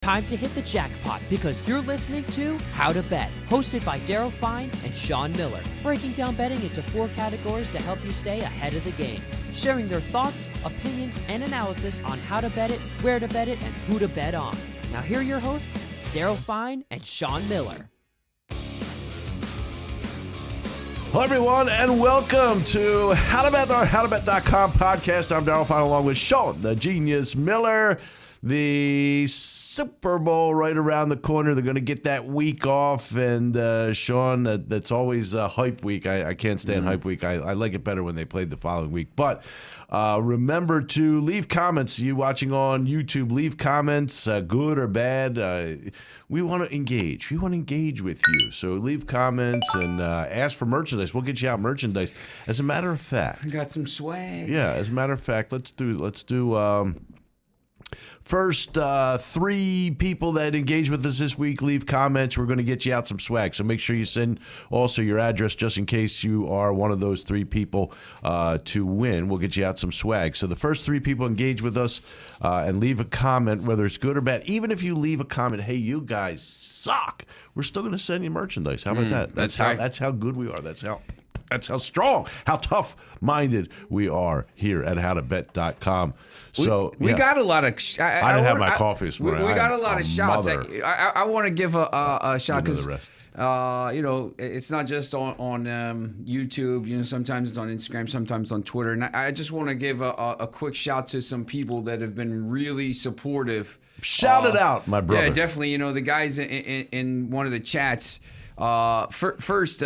Time to hit the jackpot because you're listening to How to Bet, hosted by Daryl Fine and Sean Miller, breaking down betting into 4 categories to help you stay ahead of the game, sharing their thoughts, opinions, and analysis on how to bet it, where to bet it, and who to bet on. Now here are your hosts, Daryl Fine and Sean Miller. Hello, everyone, and welcome to How to Bet, our howtobet.com podcast. I'm Daryl Fine along with Sean, the Genius Miller. The Super Bowl right around the corner. They're going to get that week off. And Sean, that's always hype week. I can't stand hype week. I like it better when they played the following week. But remember to leave comments. You watching on YouTube, leave comments, good or bad. We want to engage. We want to engage with you. So leave comments and ask for merchandise. We'll get you out merchandise. As a matter of fact. We got some swag. Yeah, as a matter of fact, let's do first 3 people that engage with us this week, leave comments. We're going to get you out some swag. So make sure you send also your address just in case you are one of those 3 people to win. We'll get you out some swag. So the first 3 people engage with us and leave a comment, whether it's good or bad. Even if you leave a comment, hey, you guys suck, we're still going to send you merchandise. How about that? That's how good we are. That's how strong, how tough-minded we are here at howtobet.com. So we got a lot of. I didn't have my coffee this morning. We got a lot of shots. I want to give a shout because it's not just on YouTube. You know, sometimes it's on Instagram, sometimes on Twitter, and I just want to give a quick shout to some people that have been really supportive. Shout it out, my brother. Yeah, definitely. You know, the guys in one of the chats. First,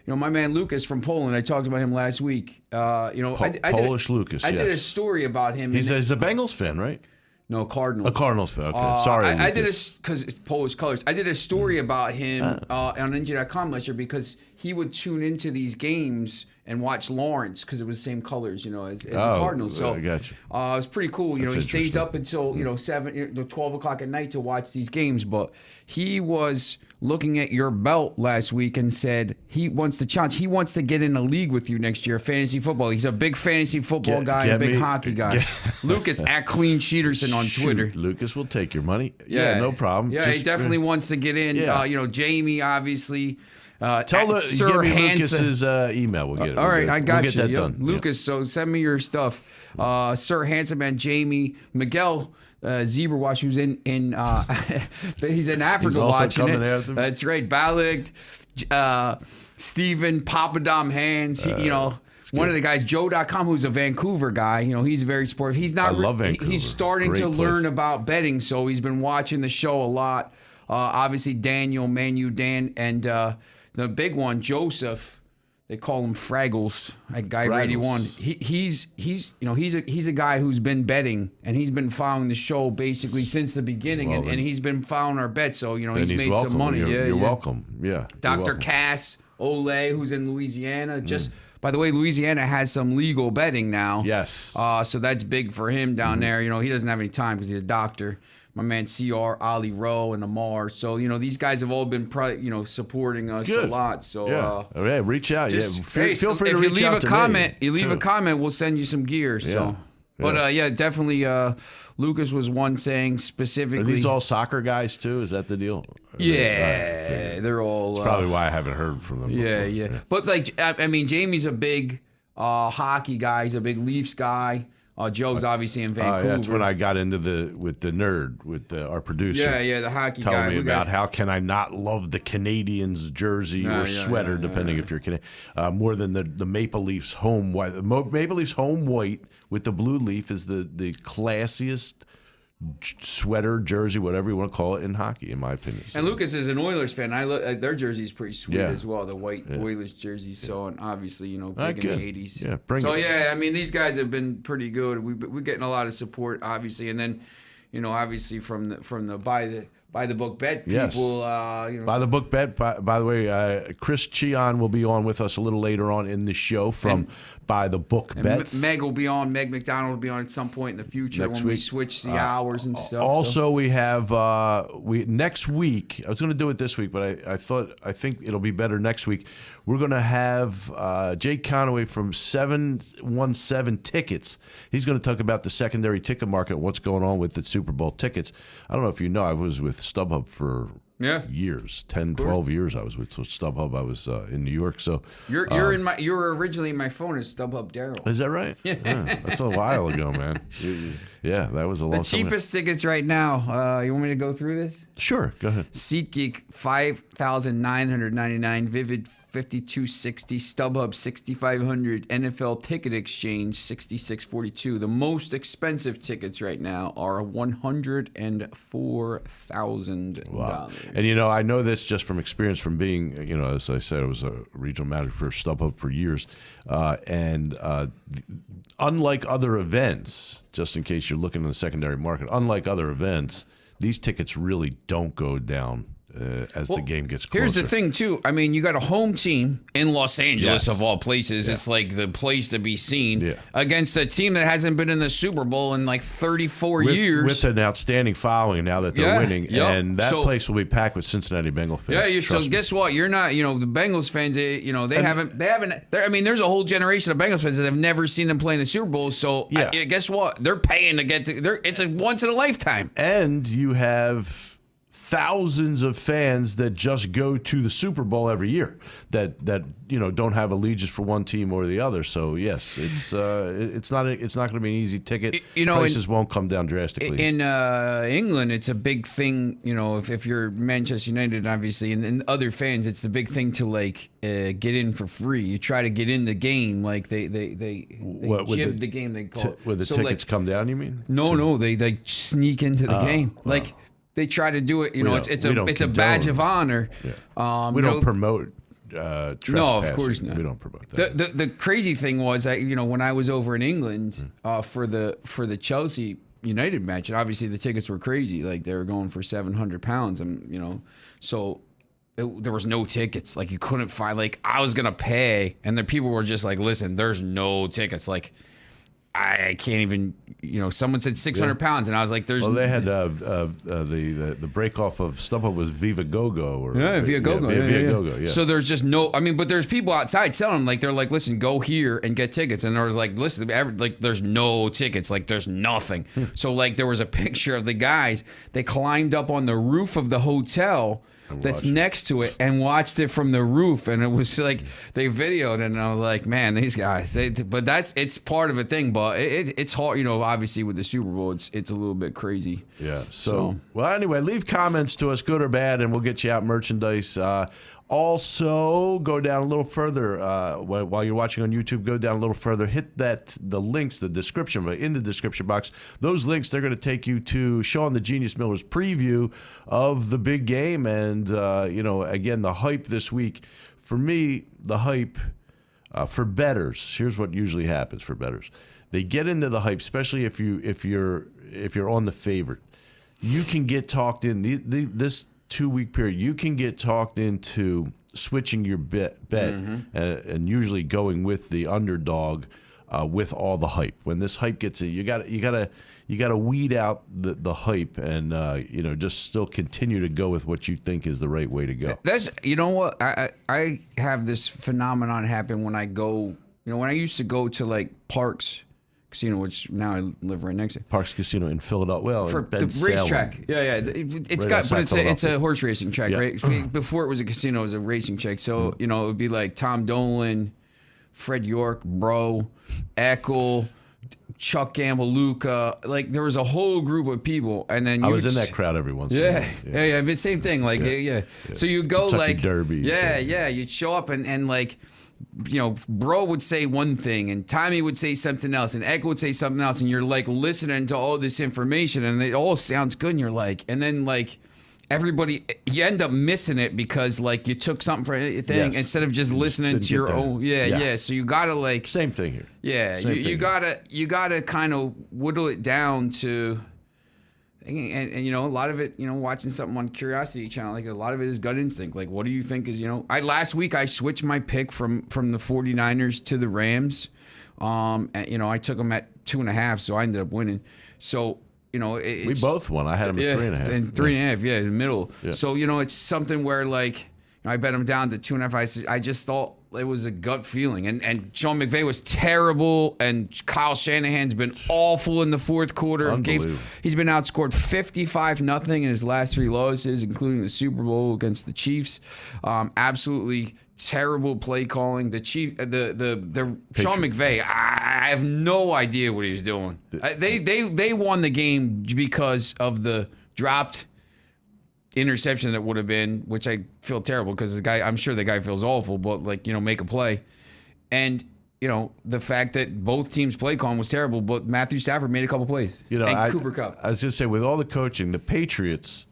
my man Lucas from Poland. I talked about him last week. Polish Lucas. I did a story about him. He's a Bengals fan, right? No, Cardinals. A Cardinals fan. Okay, sorry. I did because it's Polish colors. I did a story about him on NJ.com last year because he would tune into these games and watch Lawrence because it was the same colors, as the Cardinals. So I got you. It was pretty cool. He stays up until 12 o'clock at night to watch these games. But he was looking at your belt last week and said he wants to challenge. He wants to get in a league with you next year, fantasy football. He's a big fantasy football guy, a big hockey guy. Lucas at Clean Sheeterson on Twitter. Lucas will take your money. Yeah, no problem. Yeah, he definitely wants to get in. Yeah. Jamie, obviously. Give me Lucas's email. We'll get it. All right, I got you. We'll get that done. Lucas, so send me your stuff. Sir Handsome and Jamie, Miguel Zebra Watch, who's in he's in Africa he's also watching coming it. After me. That's right. Balig, Stephen Papadom Hands. One of the guys, Joe.com, who's a Vancouver guy. He's very sportive. He's not. I love Vancouver. He's starting to learn about betting, so he's been watching the show a lot. Obviously, Daniel, Manu, Dan, and the big one, Joseph. They call him Fraggles at Guy 81. He's a guy who's been betting and he's been following the show basically since the beginning, and he's been following our bets. So he's made some money. You're welcome. Yeah. Dr. Cass Ole, who's in Louisiana. By the way, Louisiana has some legal betting now. Yes. So that's big for him down there. He doesn't have any time because he's a doctor. My man CR, Ali Rowe, and Amar. So, these guys have all been, supporting us a lot. So, reach out. Feel free to reach out to me. If you leave too. a comment, we'll send you some gear. So, but definitely, Lucas was one saying specifically. Are these all soccer guys too? Is that the deal? Yeah, they're all. That's probably why I haven't heard from them. Yeah. But Jamie's a big hockey guy. He's a big Leafs guy. Joe's obviously in Vancouver. That's when I got into with the nerd, with our producer. Yeah, the hockey guy. Telling me about how can I not love the Canadians jersey or sweater, depending if you're Canadian, more than the Maple Leafs home white. The Maple Leafs home white with the blue leaf is the classiest sweater, jersey, whatever you want to call it in hockey, in my opinion. And Lucas is an Oilers fan. I look their jersey is pretty sweet as well, the white Oilers jersey. So, and obviously, big in the 80s. Yeah, bring it. These guys have been pretty good. We're getting a lot of support, obviously, and then, obviously from the by the book bet Yes. people. By the book bet. By the way, Chris Cheon will be on with us a little later on in the show from By the Book Bets. Meg will be on. Meg McDonald will be on at some point in the future Next when we week. switch the hours and stuff. Also, we have next week. I was going to do it this week, but I think it'll be better next week. We're going to have Jake Conaway from 717 Tickets. He's going to talk about the secondary ticket market, what's going on with the Super Bowl tickets. I don't know if you know, I was with StubHub for years, 10, 12 years. I was with StubHub. I was in New York. So you were originally in my phone as StubHub Daryl. Is that right? Yeah. That's a while ago, man. Yeah, that was a long time. The cheapest tickets right now. You want me to go through this? Sure, go ahead. SeatGeek $5,999, Vivid $52.60, StubHub $6,500, NFL Ticket Exchange $66.42. The most expensive tickets right now are $104,000. Wow. And I know this just from experience from being, as I said, I was a regional manager for StubHub for years, and unlike other events, just in case you're looking in the secondary market, unlike other events, these tickets really don't go down as the game gets closer. Here's the thing, too. I mean, you got a home team in Los Angeles, of all places. Yeah. It's like the place to be seen against a team that hasn't been in the Super Bowl in like 34 years. With an outstanding following now that they're winning. Yep. And that place will be packed with Cincinnati Bengal fans. Yeah, so guess what? You're not, the Bengals fans, they haven't, I mean, there's a whole generation of Bengals fans that have never seen them play in the Super Bowl. So guess what? They're paying to get to, it's a once in a lifetime. And you have thousands of fans that just go to the Super Bowl every year that don't have allegiance for one team or the other. So yes, it's not going to be an easy ticket. Prices won't come down drastically. In England, it's a big thing. If you're Manchester United, obviously, and other fans, it's the big thing to get in for free. You try to get in the game, like they jib the game. They call it. Where the tickets come down, you mean? No, they sneak into the game. They try to do it. It's a badge of honor. Yeah. We don't promote trespassing. No, of course not. We don't promote that. The crazy thing was, when I was over in England for the Chelsea United match, and obviously the tickets were crazy. Like they were going for £700, and so. There was no tickets. Like you couldn't find. Like I was gonna pay, and the people were just like, "Listen, there's no tickets." Like I can't even. Someone said £600, and I was like, "There's." Well, they had the break off of StubHub was Viva Go-Go Via Go-Go. Via Go-Go. Yeah. So there's just no. I mean, but there's people outside selling them. Like they're like, "Listen, go here and get tickets." And there was like, "Listen, there's no tickets. Like there's nothing." So like there was a picture of the guys. They climbed up on the roof of the hotel that's next to it and watched it from the roof, and it was like they videoed, and I was like, man, these guys. But it's part of a thing, but it's hard, obviously with the Super Bowl, it's a little bit crazy. Yeah. So well, anyway, leave comments to us, good or bad, and we'll get you out merchandise. Also, go down a little further while you're watching on YouTube. Go down a little further. Hit the links, the description, in the description box. Those links, they're going to take you to Sean the Genius Miller's preview of the big game, and again, the hype this week. For me, the hype for bettors. Here's what usually happens for bettors: they get into the hype, especially if you're on the favorite. You can get talked in this 2-week period. You can get talked into switching your bet and usually going with the underdog with all the hype. When this hype gets in, you got to weed out the hype and just still continue to go with what you think is the right way to go. That's what I have this phenomenon happen when I go. When I used to go to like Parks Casino, which now I live right next to. Parks Casino in Philadelphia. Well, for the racetrack. Yeah. It's a horse racing track, right? Before it was a casino, it was a racing track. So, it would be like Tom Dolan, Fred York, Bro, Eckel, Chuck Gamble, Luca. Like there was a whole group of people, and then I was in that crowd every once in a while. Yeah. But same thing. Like So you go Kentucky like Derby. Yeah. You'd show up and like. Bro would say one thing, and Tommy would say something else, and Eckel would say something else, and you're like listening to all this information, and it all sounds good, and you're like, and then like everybody, you end up missing it because like you took something for a thing instead of just listening to your own. Yeah. So you gotta like same thing here. Yeah, you gotta kind of whittle it down to. And you know, a lot of it, you know, watching something on Curiosity Channel, like a lot of it is gut instinct. Like, what do you think is, you know, last week I switched my pick from the 49ers to the Rams. And, you know, I took them at 2.5, so I ended up winning. So, you know, we both won. I had them at 3.5. And 3.5, in the middle. Yeah. So, you know, it's something where, like, I bet them down to 2.5. I just thought it was a gut feeling. And Sean McVay was terrible, and Kyle Shanahan's been awful in the fourth quarter of games. He's been outscored 55-0 in his last 3 losses, including the Super Bowl against the Chiefs. Absolutely terrible play calling. The Sean McVay, I have no idea what he was doing. They won the game because of the dropped interception that would have been, which I feel terrible because I'm sure the guy feels awful, but like, you know, make a play. And, you know, the fact that both teams' play calling was terrible, but Matthew Stafford made a couple plays. You know, and Cooper Kupp. I was going to say, with all the coaching, the Patriots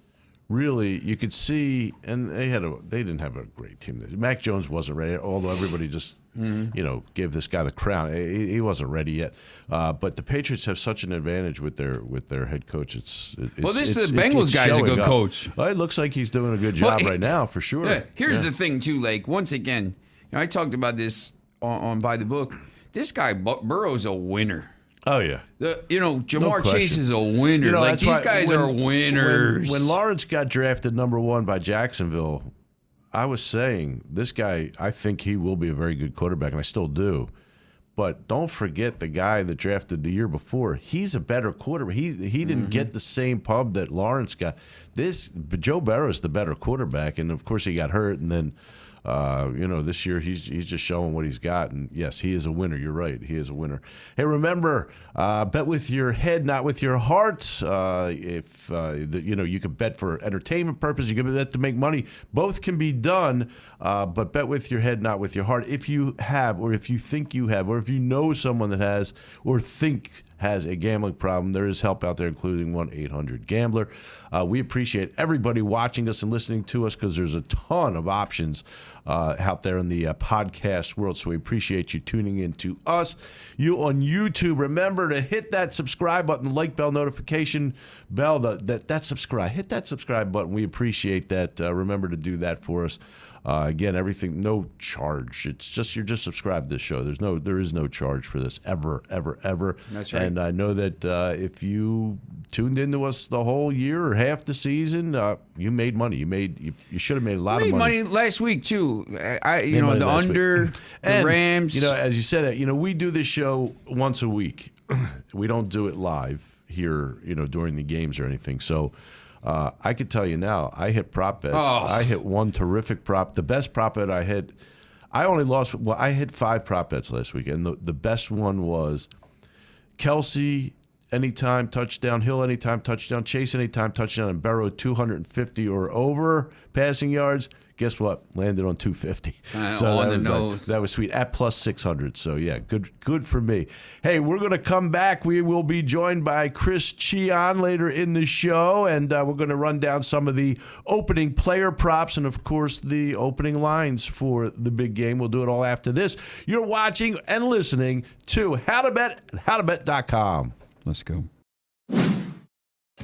really, you could see, and they didn't have a great team. Mac Jones wasn't ready, although everybody just, you know, gave this guy the crown. He wasn't ready yet. But the Patriots have such an advantage with their head coach. The Bengals guy's a good coach. Well, it looks like he's doing a good job right now, for sure. Yeah, here's the thing, too. Like, once again, you know, I talked about this on By the Book. This guy, Burrow's a winner. Oh, yeah. You know, Jamar Chase is a winner. You know, like, these guys are winners. When Lawrence got drafted number 1 by Jacksonville, I was saying, this guy, I think he will be a very good quarterback, and I still do. But don't forget the guy that drafted the year before. He's a better quarterback. He didn't get the same pub that Lawrence got. Joe Burrow's the better quarterback, and of course he got hurt, and then you know, this year he's just showing what he's got. And yes, he is a winner. You're right. He is a winner. Hey, remember, bet with your head, not with your heart. You know, you could bet for entertainment purposes. You can bet to make money. Both can be done, but bet with your head, not with your heart. If you have, or if you think you have, or if you know someone that has, or think has a gambling problem, there is help out there, including 1-800-GAMBLER. We appreciate everybody watching us and listening to us because there's a ton of options out there in the podcast world. So we appreciate you tuning in to us. You on YouTube, remember to hit that subscribe button, like bell, notification bell, that subscribe. Hit that subscribe button. We appreciate that. Remember to do that for us. Again, everything, no charge. It's just, you're just subscribed to this show. There is no charge for this ever. That's right. And I know that if you tuned into us the whole year or half the season, you made money. You should have made a lot of money. Last week too. You know, the under the Rams. You know, as you said that, you know, we do this show once a week. We don't do it live here, you know, during the games or anything. So I could tell you now, I hit prop bets. I hit one terrific prop. The best prop bet I hit, I hit 5 prop bets last week, and the best one was Kelsey anytime touchdown, Hill anytime touchdown, Chase anytime touchdown, and Burrow 250 or over passing yards. Guess what? Landed on 250. So that was sweet at plus 600. So yeah, good for me. Hey, we're going to come back. We will be joined by Chris Cheon later in the show, and we're going to run down some of the opening player props and of course the opening lines for the big game. We'll do it all after this. You're watching and listening to How to Bet at howtobet.com. Let's go.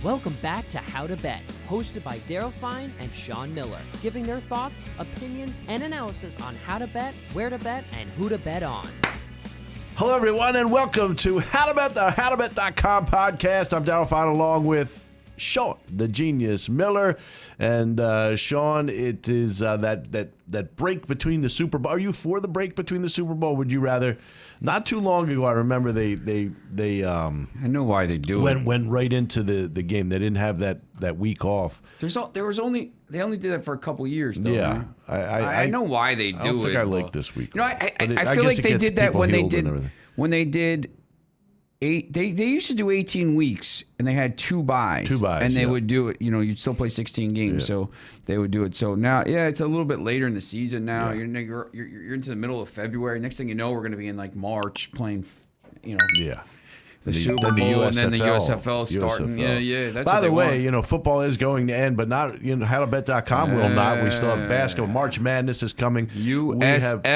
Welcome back to How to Bet, hosted by Daryl Fine and Sean Miller, giving their thoughts, opinions, and analysis on how to bet, where to bet, and who to bet on. Hello, everyone, and welcome to How to Bet, the howtobet.com podcast. I'm Daryl Fine along with Sean, the genius Miller. And Sean, it is that break between the Super Bowl. Are you for the break between the Super Bowl? Would you rather? Not too long ago, I remember they I know why they do it. Went right into the game. They didn't have that week off. They only did that for a couple years, though. Yeah, I know why they do it. I don't think I like this week. You know, I feel like they did that when they did 8. They used to do 18 weeks, and they had 2 buys. And they would do it. You know, you'd still play 16 games, so they would do it. So now, it's a little bit later in the season now. Yeah. You're into the middle of February. Next thing you know, we're going to be in like March playing. You know. Yeah. the Super Bowl, and then the USFL starting. Yeah. That's By what the they way, want. football is going to end, but not, howtobet.com will not. We still have basketball. March Madness is coming. USFL.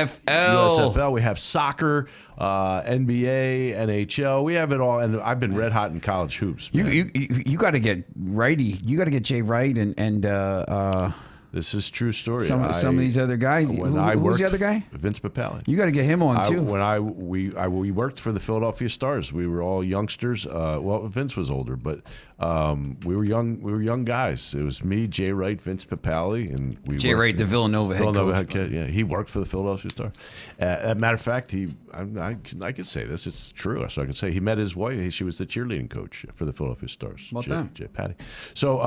We have soccer, NBA, NHL. We have it all, and I've been red hot in college hoops. You got to get righty. You got to get Jay Wright and This is a true story. some of these other guys. Who's the other guy? Vince Papale. You got to get him on too. We worked for the Philadelphia Stars. We were all youngsters. Vince was older, but we were young. We were young guys. It was me, Jay Wright, Vince Papale, and Jay Wright, the Villanova head coach. Yeah, he worked for the Philadelphia Stars. As a matter of fact, I could say this. It's true. So I can say he met his wife. She was the cheerleading coach for the Philadelphia Stars. Jay Patty. So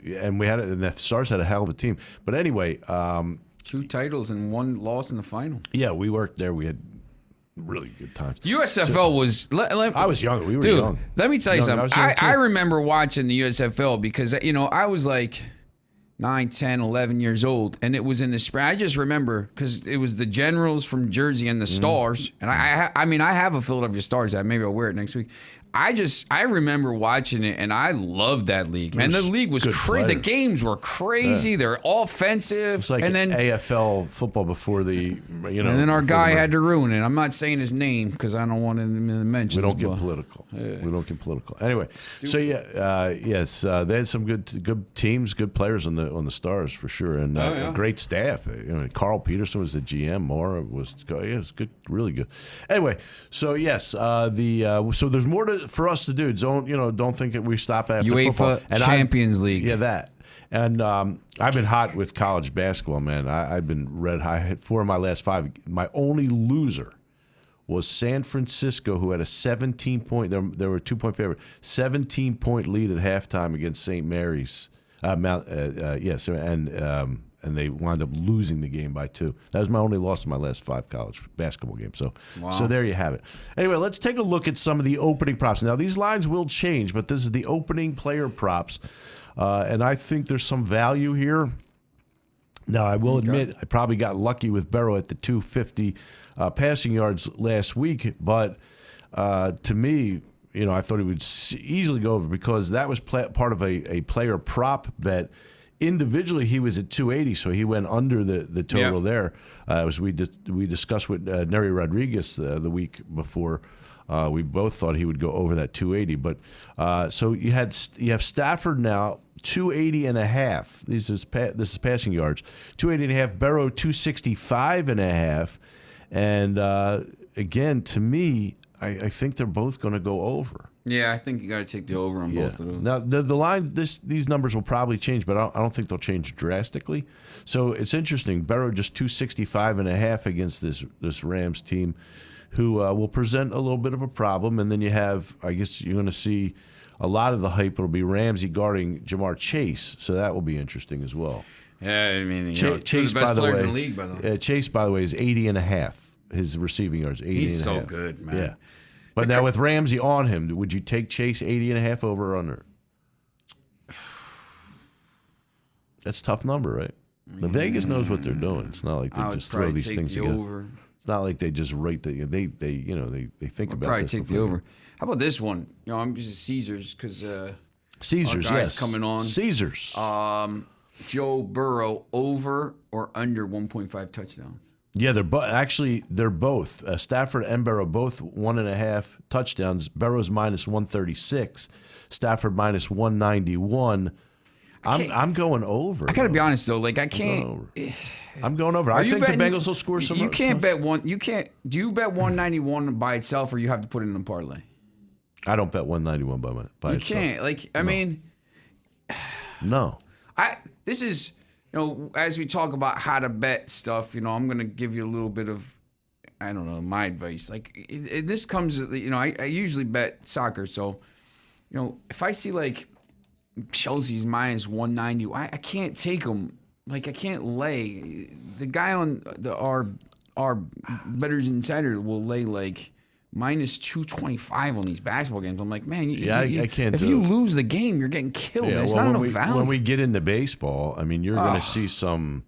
and we had it, and the Stars had a hell of a team. But anyway, 2 titles and 1 loss in the final. yeah, we worked there. We had really good times. USFL was. I was young. We were Dude, young. let me tell you something. I was young, too. I remember watching the USFL because I was like 9, 10, 11 years old, and it was in the spring. I just remember because it was the Generals from Jersey and the Stars, and I have a Philadelphia Stars hat. Maybe I'll wear it next week. I remember watching it, and I loved that league. Man, the league was crazy. The games were crazy. Yeah. They're offensive. It's like and then AFL football before the, And then our guy had to ruin it. I'm not saying his name because I don't want him to mention. We don't get political. Yeah. We don't get political. Anyway, so yes, they had some good teams, good players on the Stars for sure, and a great staff. Carl Peterson was the GM. Mora was good, really good. Anyway, so yes, so there's more for us to do. Don't think that we stop after football. UEFA Champions League. Yeah, that. And I've been hot with college basketball, man. I've been red hot. I had 4 of my last 5. My only loser was San Francisco, who had a 17-point. There were 2-point favorite, 17-point lead at halftime against St. Mary's. And they wound up losing the game by 2. That was my only loss in my last 5 college basketball games. So there you have it. Anyway, let's take a look at some of the opening props. Now, these lines will change, but this is the opening player props. And I think there's some value here. Now, I will admit I probably got lucky with Burrow at the 250 passing yards last week, but to me, I thought he would easily go over because that was part of a player prop bet. Individually, he was at 280, so he went under the total there. As we discussed with Neri Rodriguez the week before, we both thought he would go over that 280. But so you have Stafford now 280 and a half. This is passing yards. 280 and a half. Burrow 265 and a half. And again, to me, I think they're both going to go over. Yeah, I think you got to take the over on both of those. Now the line, these numbers will probably change, but I don't think they'll change drastically. So it's interesting. Burrow just 265 and a half against this Rams team, who will present a little bit of a problem. And then you have, I guess you're going to see a lot of the hype. It'll be Ramsey guarding Jamar Chase, so that will be interesting as well. Yeah, I mean, Chase, the best players in the league, by the way. Chase, by the way, is 80 and a half. His receiving yards, 80 He's and a half. so good, man. Yeah. But now with Ramsey on him, would you take Chase 80 and a half over or under? That's a tough number, right? The Vegas knows what they're doing. It's not like they just throw these things together. Over. It's not like they just rate they think about this. Probably take the over. How about this one? I'm just Caesars because Caesars, our guy's yes, coming on. Caesars. Joe Burrow over or under 1.5 touchdowns. Yeah, they're both. Stafford and Burrow both 1.5 touchdowns. Burrow's minus 136. Stafford minus 191. I'm going over. I got to be honest though, like I can't. I'm going over. I think the Bengals will score some. You can't bet one. You can't. Do you bet 191 by itself, or you have to put it in a parlay? I don't bet 191 by you itself. You can't. Like I mean, no. This is. As we talk about how to bet stuff, I'm going to give you a little bit of, I don't know, my advice. Like, this comes, I usually bet soccer. So, if I see, like, Chelsea's minus 190, I can't take them. Like, I can't lay. The guy on our Bettors Insider will lay, like, minus 225 on these basketball games. I'm like, man, I can't. If you lose the game, you're getting killed. Yeah, it's not enough value. When we get into baseball, I mean, you're going to see some.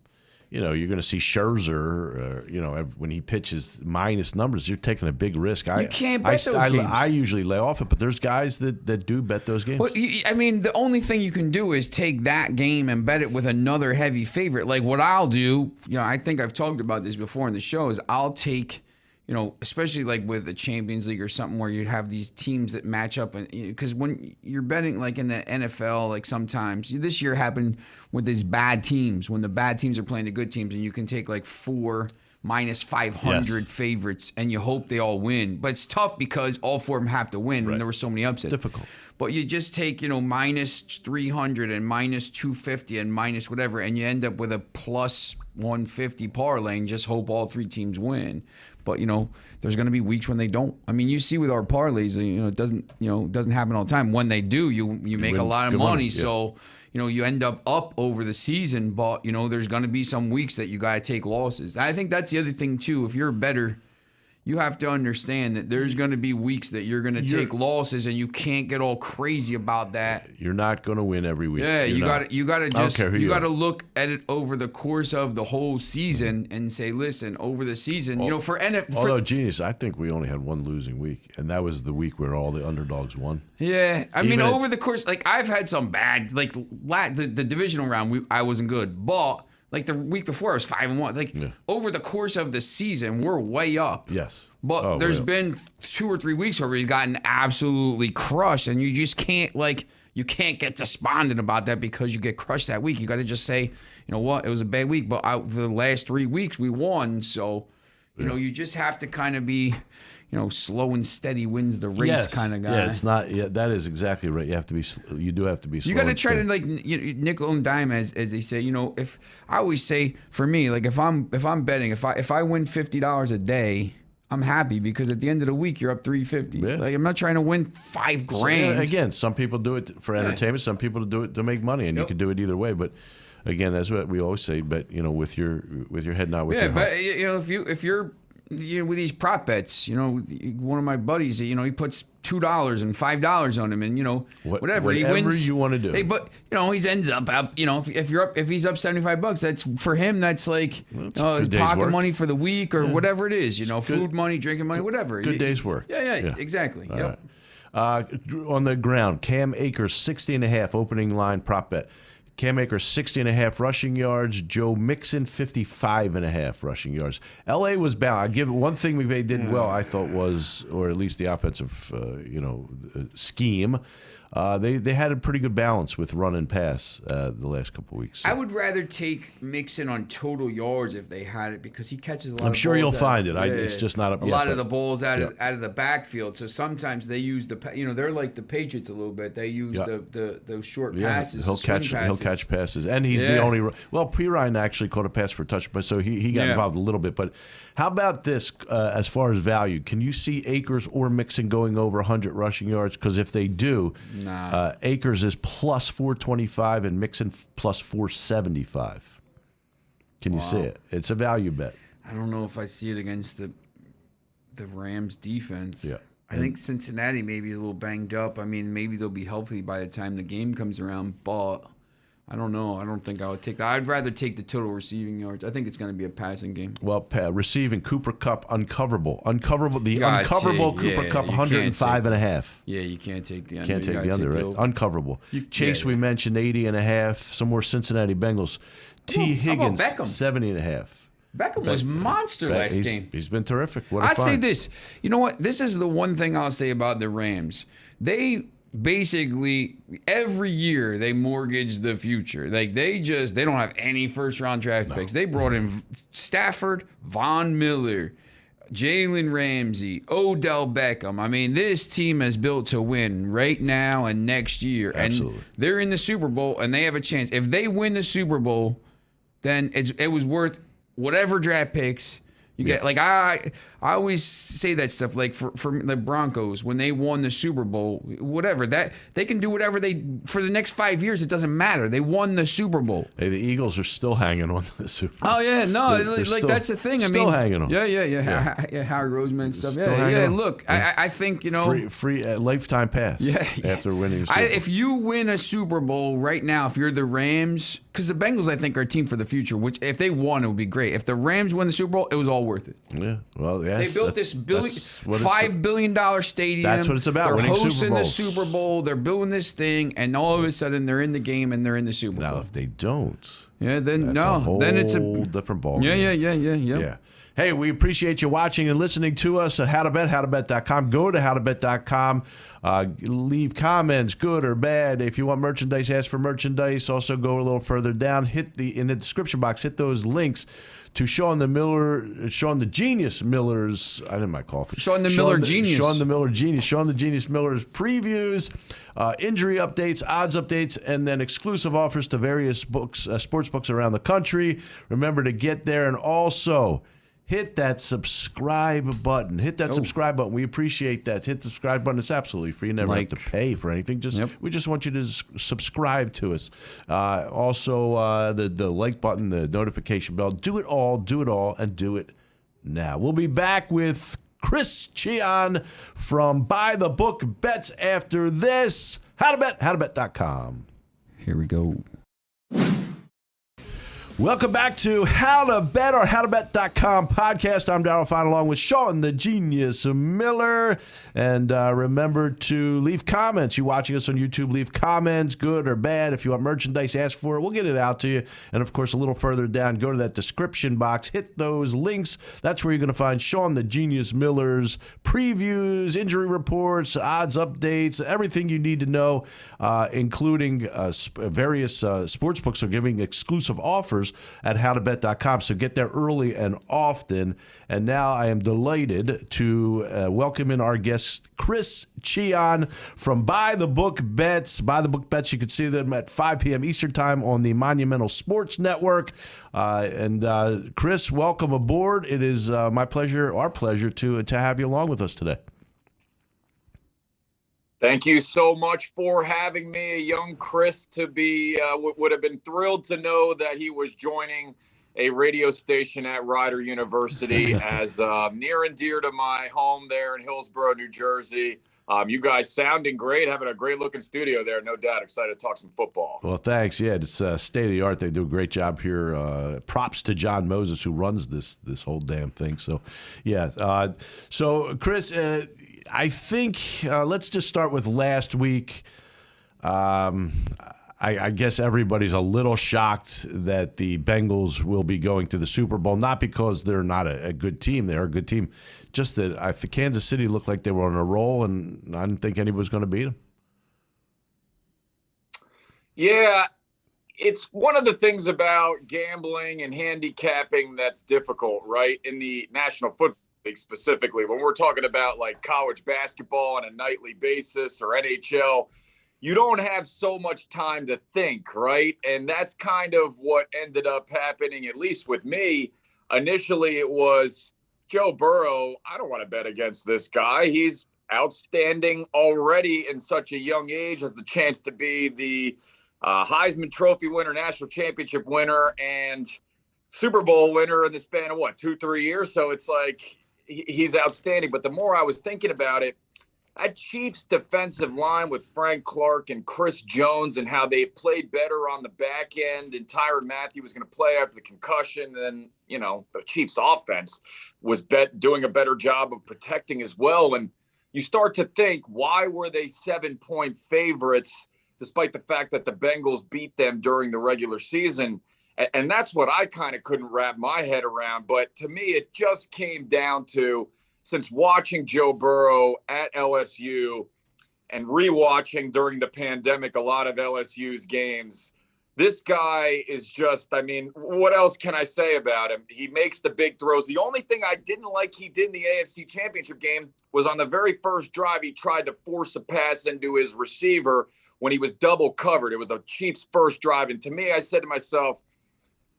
you're going to see Scherzer, when he pitches minus numbers, you're taking a big risk. You can't bet those games. I usually lay off it, but there's guys that do bet those games. Well, the only thing you can do is take that game and bet it with another heavy favorite. Like what I'll do, I think I've talked about this before in the show, is I'll take, especially like with the Champions League or something where you have these teams that match up. And because when you're betting like in the NFL, like sometimes this year happened with these bad teams, when the bad teams are playing the good teams, and you can take like 4 minus 500 favorites and you hope they all win. But it's tough because all 4 of them have to win, and there were so many upsets. Difficult. But you just take, minus 300 and minus 250 and minus whatever, and you end up with a plus 150 parlay and just hope all 3 teams win. But, there's going to be weeks when they don't. I mean, you see with our parlays, it doesn't happen all the time. When they do, you make a lot of money. So, you end up over the season, but, there's going to be some weeks that you got to take losses. I think that's the other thing, too. If you're a bettor, you have to understand that there's going to be weeks that you're going to take losses, and you can't get all crazy about that. You're not going to win every week. Yeah, you got to are. look at it over the course of the whole season and say, listen, over the season, Although, genius, I think we only had one losing week, and that was the week where all the underdogs won. Yeah, over the course, like I've had some bad, like the divisional round, I wasn't good, but. Like the week before, I was 5-1. Like over the course of the season, we're way up. Yes, but there's been 2 or 3 weeks where we've gotten absolutely crushed, and you just can't you can't get despondent about that because you get crushed that week. You got to just say, you know what, it was a bad week, but for the last 3 weeks we won. So, you just have to kind of be. Slow and steady wins the race kind of guy. Yeah, it's not. Yeah, that is exactly right. You do have to be. Slow. You got to try to nickel and dime, as they say. If I always say, for me, like if I'm betting, if I win $50 a day, I'm happy because at the end of the week you're up $350. Yeah. Like I'm not trying to win $5 grand. So, again, some people do it for entertainment. Some people do it to make money, and you can do it either way. But again, that's what we always say. But with your head, not with your heart. Yeah, but if you're with these prop bets, one of my buddies, he puts $2 and $5 on him, and whatever he wins, you want to do. But he ends up, if he's up $75, that's for him. That's like pocket money for the week or whatever it is. Food money, drinking money, whatever. Good day's work. Yeah, exactly. Yep. On the ground, Cam Akers 60.5 opening line prop bet. Cam Akers 60.5 rushing yards. Joe Mixon 55.5 rushing yards. LA was bound. I give it one thing McVay did well. I thought was, or at least the offensive, scheme. They had a pretty good balance with run and pass the last couple of weeks. So. I would rather take Mixon on total yards if they had it because he catches a lot. I'm sure you'll find it. It's just not up yet. A lot of the balls out of the backfield. So sometimes they use they're like the Patriots a little bit. They use those short passes. He'll catch passes, and he's the only. Well, Pirine actually caught a pass for a touch, but so he got involved a little bit. But how about this as far as value? Can you see Akers or Mixon going over 100 rushing yards? Because if they do. Nah. Akers is plus 425 and Mixon plus 475. Can you see it? It's a value bet. I don't know if I see it against the Rams defense. Yeah. I think Cincinnati maybe is a little banged up. I mean, maybe they'll be healthy by the time the game comes around, but I don't know. I don't think I would take that. I'd rather take the total receiving yards. I think it's going to be a passing game. Well, receiving Cooper Kupp uncoverable. Uncoverable Cooper Kupp 105.5. Yeah, you can't take the under. Can't take the under, right? Uncoverable. Chase, we mentioned 80.5. Some more Cincinnati Bengals. T. Higgins 70.5. Beckham was monster last game. He's been terrific. What a I'd find. say this. You know what? This is the one thing I'll say about the Rams. They basically every year they mortgage the future. Like they don't have any first round draft picks. They brought in Stafford, Von Miller, Jalen Ramsey, Odell Beckham. I mean, this team is built to win right now and next year. Absolutely. And they're in the Super Bowl and they have a chance. If they win the Super Bowl, then it was worth whatever draft picks You get like I always say that stuff like for the Broncos when they won the Super Bowl, whatever that they can do whatever they for the next 5 years. It doesn't matter. They won the Super Bowl. Hey, the Eagles are still hanging on to the Super Bowl. Oh yeah, no, They're like still, that's the thing. Still hanging on. Yeah. Harry Roseman and stuff. Still hanging on. Look, I think free lifetime pass. After winning. The Super Bowl. If you win a Super Bowl right now, if you're the Rams, because the Bengals I think are a team for the future. Which if they won, it would be great. If the Rams win the Super Bowl, it was all worth it. Yeah. Well, yes, they built this $5 billion stadium. That's what it's about. They're winning hosting Super the Bowls. Super Bowl. They're building this thing, and all of a sudden they're in the game and they're in the Super Bowl. Now, if they don't, then then it's a then it's a different ball. Yeah. Hey, we appreciate you watching and listening to us at howtobet.com. Go to howtobet.com. Leave comments, good or bad. If you want merchandise, ask for merchandise. Also, go a little further down. In the description box, hit those links to Sean the Genius Miller's. I didn't mind coffee. Sean the Miller Genius. Sean the Genius Miller's previews, injury updates, odds updates, and then exclusive offers to various books, sports books around the country. Remember to get there and also hit that subscribe button. Subscribe button. We appreciate that. Hit the subscribe button. It's absolutely free. You never have to pay for anything. We just want you to subscribe to us. Also, the like button, the notification bell. Do it all, and do it now. We'll be back with Chris Cheon from By the Book Bets after this. How to Bet, howtobet.com. Here we go. Welcome back to How to Bet or howtobet.com podcast. I'm Darryl Fine along with Sean the Genius Miller. And remember to leave comments. You're watching us on YouTube. Leave comments, good or bad. If you want merchandise, ask for it. We'll get it out to you. And, of course, a little further down, go to that description box. Hit those links. That's where you're going to find Sean the Genius Miller's previews, injury reports, odds updates, everything you need to know, including various sports books are giving exclusive offers at howtobet.com. So get there early and often. And now I am delighted to welcome in our guest, Chris Cheon from By the Book Bets. By the Book Bets, you can see them at 5 p.m. Eastern Time on the Monumental Sports Network. Chris, welcome aboard. It is our pleasure to have you along with us today. Thank you so much for having me. A young Chris to be would have been thrilled to know that he was joining a radio station at Rider University as near and dear to my home there in Hillsborough, New Jersey. You guys sounding great, having a great looking studio there. No doubt. Excited to talk some football. Well, thanks. Yeah, it's state of the art. They do a great job here. Props to John Moses, who runs this whole damn thing. So, yeah. So, Chris, I think let's just start with last week. I guess everybody's a little shocked that the Bengals will be going to the Super Bowl, not because they're not a good team. They're a good team. Just that I think Kansas City looked like they were on a roll, and I didn't think anybody was going to beat them. Yeah, it's one of the things about gambling and handicapping that's difficult, right? In the National Football League specifically, when we're talking about like college basketball on a nightly basis or NHL, you don't have so much time to think, right? And that's kind of what ended up happening, at least with me. Initially, it was Joe Burrow. I don't want to bet against this guy. He's outstanding already in such a young age, has the chance to be the Heisman Trophy winner, national championship winner, and Super Bowl winner in the span of, 2-3 years? So it's like he's outstanding. But the more I was thinking about it, that Chiefs defensive line with Frank Clark and Chris Jones and how they played better on the back end, and Tyrann Mathieu was going to play after the concussion, and the Chiefs offense was doing a better job of protecting as well. And you start to think, why were they 7-point favorites despite the fact that the Bengals beat them during the regular season? And that's what I kind of couldn't wrap my head around. But to me, it just came down to, since watching Joe Burrow at LSU and rewatching during the pandemic a lot of LSU's games, this guy is just, what else can I say about him? He makes the big throws. The only thing I didn't like he did in the AFC Championship game was on the very first drive, he tried to force a pass into his receiver when he was double covered. It was the Chiefs' first drive. And to me, I said to myself,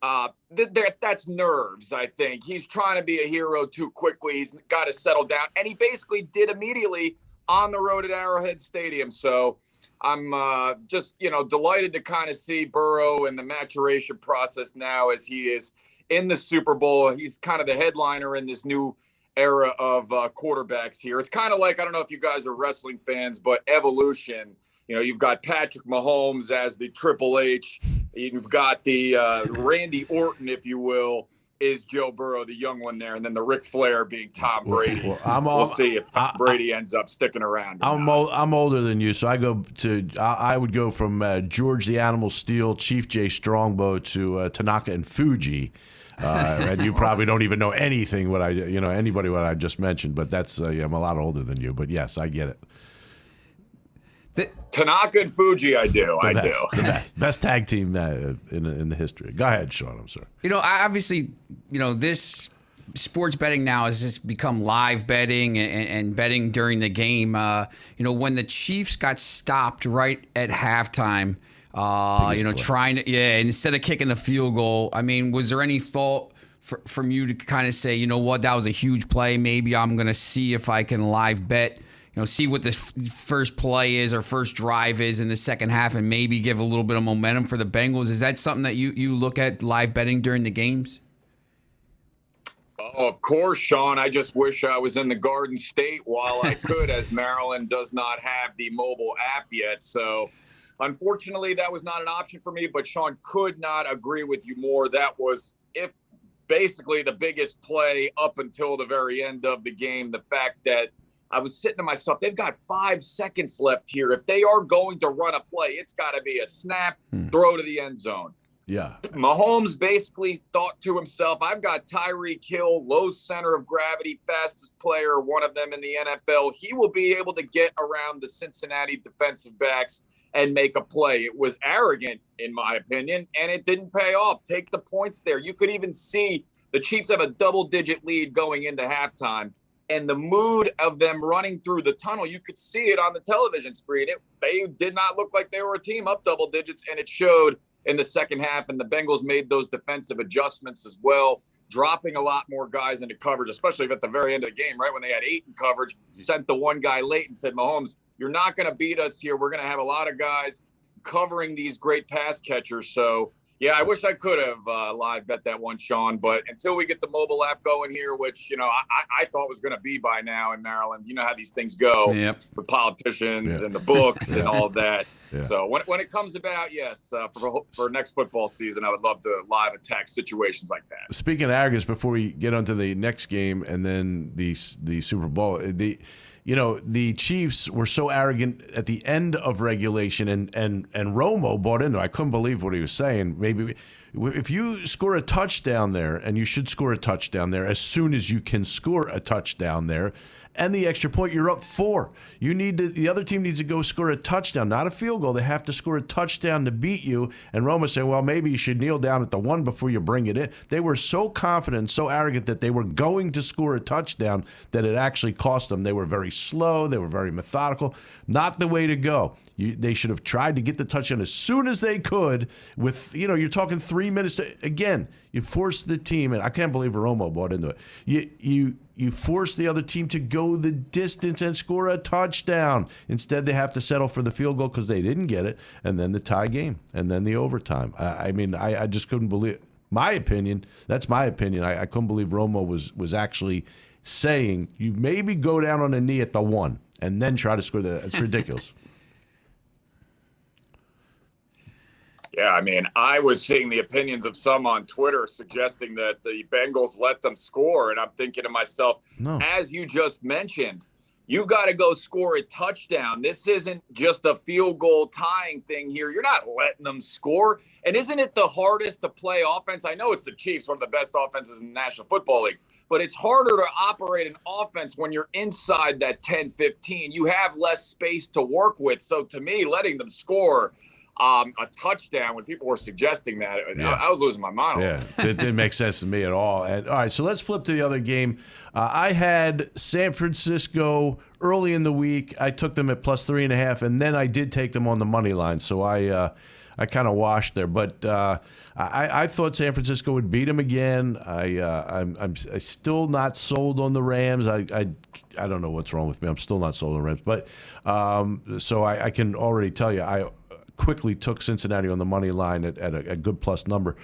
That's nerves, I think. He's trying to be a hero too quickly. He's got to settle down. And he basically did immediately on the road at Arrowhead Stadium. So I'm just, delighted to kind of see Burrow and the maturation process now as he is in the Super Bowl. He's kind of the headliner in this new era of quarterbacks here. It's kind of like, I don't know if you guys are wrestling fans, but Evolution. You've got Patrick Mahomes as the Triple H. You've got the Randy Orton, if you will, is Joe Burrow, the young one there, and then the Ric Flair being Tom Brady. We'll see if Tom Brady ends up sticking around. I'm older than you, so I would go from George the Animal Steel, Chief Jay Strongbow to Tanaka and Fuji. And you probably don't even know anything anybody what I just mentioned, but that's I'm a lot older than you. But yes, I get it. Tanaka and Fuji, I do. The best tag team in the history. Go ahead, Sean. I'm sorry. Obviously, this sports betting now has just become live betting and betting during the game. When the Chiefs got stopped right at halftime, trying to, instead of kicking the field goal, I mean, was there any thought from you to kind of say, you know what, that was a huge play. Maybe I'm going to see if I can live bet. See what the first play is or first drive is in the second half and maybe give a little bit of momentum for the Bengals. Is that something that you look at live betting during the games? Oh, of course, Sean. I just wish I was in the Garden State while I could, as Maryland does not have the mobile app yet. So, unfortunately, that was not an option for me. But Sean, could not agree with you more. That was basically the biggest play up until the very end of the game. The fact that I was sitting to myself, they've got 5 seconds left here. If they are going to run a play, it's got to be a snap, throw to the end zone. Yeah. Mahomes basically thought to himself, I've got Tyreek Hill, low center of gravity, fastest player, one of them in the NFL. He will be able to get around the Cincinnati defensive backs and make a play. It was arrogant, in my opinion, and it didn't pay off. Take the points there. You could even see the Chiefs have a double-digit lead going into halftime. And the mood of them running through the tunnel, you could see it on the television screen. They did not look like they were a team up double digits, and it showed in the second half. And the Bengals made those defensive adjustments as well, dropping a lot more guys into coverage, especially at the very end of the game, right when they had 8 in coverage, sent the one guy late and said, Mahomes, you're not going to beat us here. We're going to have a lot of guys covering these great pass catchers. So, yeah, I wish I could have live bet that one, Sean. But until we get the mobile app going here, which, I thought was going to be by now in Maryland. You know how these things go with politicians and the books and all of that. Yeah. So when it comes about, yes, for next football season, I would love to live attack situations like that. Speaking of arrogance, before we get on to the next game and then the Super Bowl, the Chiefs were so arrogant at the end of regulation, and Romo bought into it. I couldn't believe what he was saying. Maybe if you score a touchdown there, and you should score a touchdown there as soon as you can score a touchdown there, and the extra point, you're up 4. The other team needs to go score a touchdown, not a field goal. They have to score a touchdown to beat you. And Romo said, well, maybe you should kneel down at the 1 before you bring it in. They were so confident, so arrogant that they were going to score a touchdown that it actually cost them. They were very slow. They were very methodical. Not the way to go. They should have tried to get the touchdown as soon as they could with, you're talking 3 minutes. Again, you force the team, and I can't believe Romo bought into it. You force the other team to go the distance and score a touchdown. Instead, they have to settle for the field goal because they didn't get it, and then the tie game, and then the overtime. I just couldn't believe it. My opinion, that's my opinion. I couldn't believe Romo was actually saying, you maybe go down on a knee at the 1 and then try to score it's ridiculous. Yeah, I was seeing the opinions of some on Twitter suggesting that the Bengals let them score, and I'm thinking to myself, as you just mentioned, you've got to go score a touchdown. This isn't just a field goal tying thing here. You're not letting them score. And isn't it the hardest to play offense? I know it's the Chiefs, one of the best offenses in the National Football League, but it's harder to operate an offense when you're inside that 10-15. You have less space to work with. So to me, letting them score a touchdown when people were suggesting that, I was losing my mind. Yeah, it didn't make sense to me at all. And all right, so let's flip to the other game. I had San Francisco early in the week. I took them at +3.5, and then I did take them on the money line. So I kind of washed there. But I thought San Francisco would beat them again. I'm still not sold on the Rams. I don't know what's wrong with me. I'm still not sold on the Rams. But so I can already tell you, I quickly took Cincinnati on the money line at a good plus number.